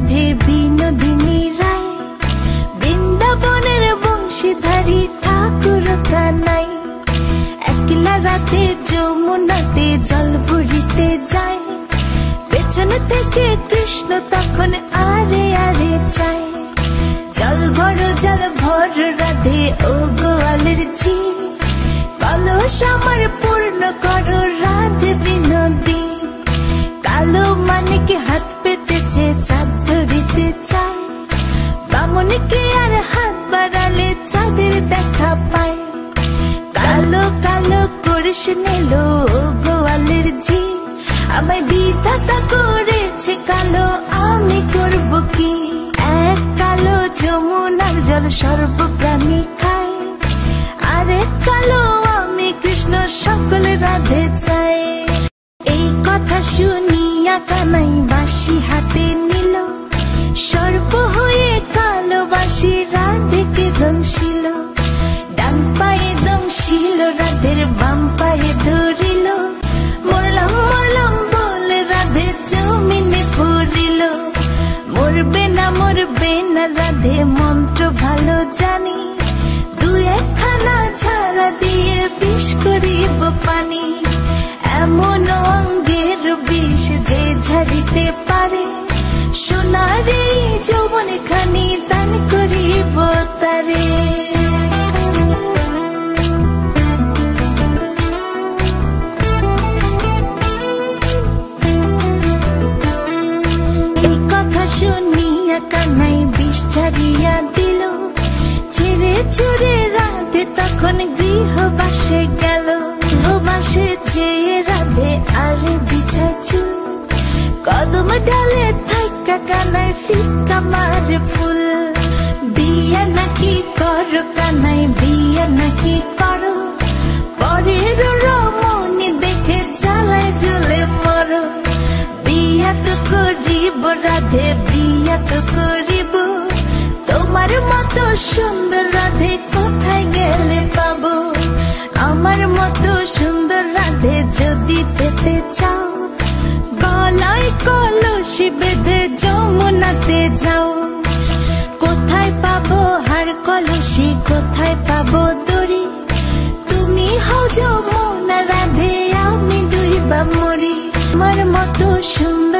রাধে বিনোদিনী রায়, বৃন্দাবনের বংশীধারী ঠাকুর কানাই। একলা রাধে যমুনাতে জল ভরিতে যায়, পেছন থেকে কৃষ্ণ তখন আরে আরে চায়। জল ভর রাধে ও গোয়ালের ঝি, কলস আমার পূর্ণ করো রাধে বিনোদী। কালো মানিক হাত পেতেছে চাঁদ ধরিতে চায়, বামনকে আর হাত বাড়ালে চাঁদের দেখা পায়। কালো কালো করিস নিল ও গোয়ালের ঝি, আমায় বিধাতা করেছে কালো, আমি করব কি? এক কালো যমুনার জল সর্বপ্রাণী খায়, আরেক কালো আমি কৃষ্ণ সকল রাধে চাই। এই কথা শুনিয়া কানাই বাঁশি হাতে নিল, সর্প হয়ে কালো বাঁশি রাধেকে দংশিল। ডান পায়ে দংশিল রাধের বাম পায়ে ধরিল, মরলাম মরলাম বলে রাধে জমিনে পড়িল। মরবে না রাধে মন্ত্র ভালো জানি, দু একখানা ছাড়া দিয়ে বিষ করিব পানি। এমন অঙ্গের বিষ যে ঝাড়িতে পারে, সোনার এই যৌবন খানি দান করিব তারে। শুনিয়া কানাই বিষ ছাড়িয়া দিল, ছেড়ে ছুড়ে রাধে তখন গৃহবাসে গেল। গৃহবাসে চেয়ে রাধে আরে বিছায় চুল, কদম ডালে থাকা কানাই ফিকা মারে ফুল। বিয়া নাকি করো কানাই বিয়া নাকি করো, পরের রমণী দেখে জ্বালায় জ্বলে মরো। বিয়া তো করিব রাধে বিয়া তো করিব, তোমার মতো সুন্দর রাধে কোথায় গেলে পাবো? আমার মতো সুন্দর রাধে যদি পেতে চাও, গলায় কলসি বেঁধে যমুনাতে যাও। কোথায় পাবো হার কলসি, কোথায় পাবো দড়ি? তুমি হও যমুনা রাধে, আমি ডুইবা মরি। আমার মতো সুন্দর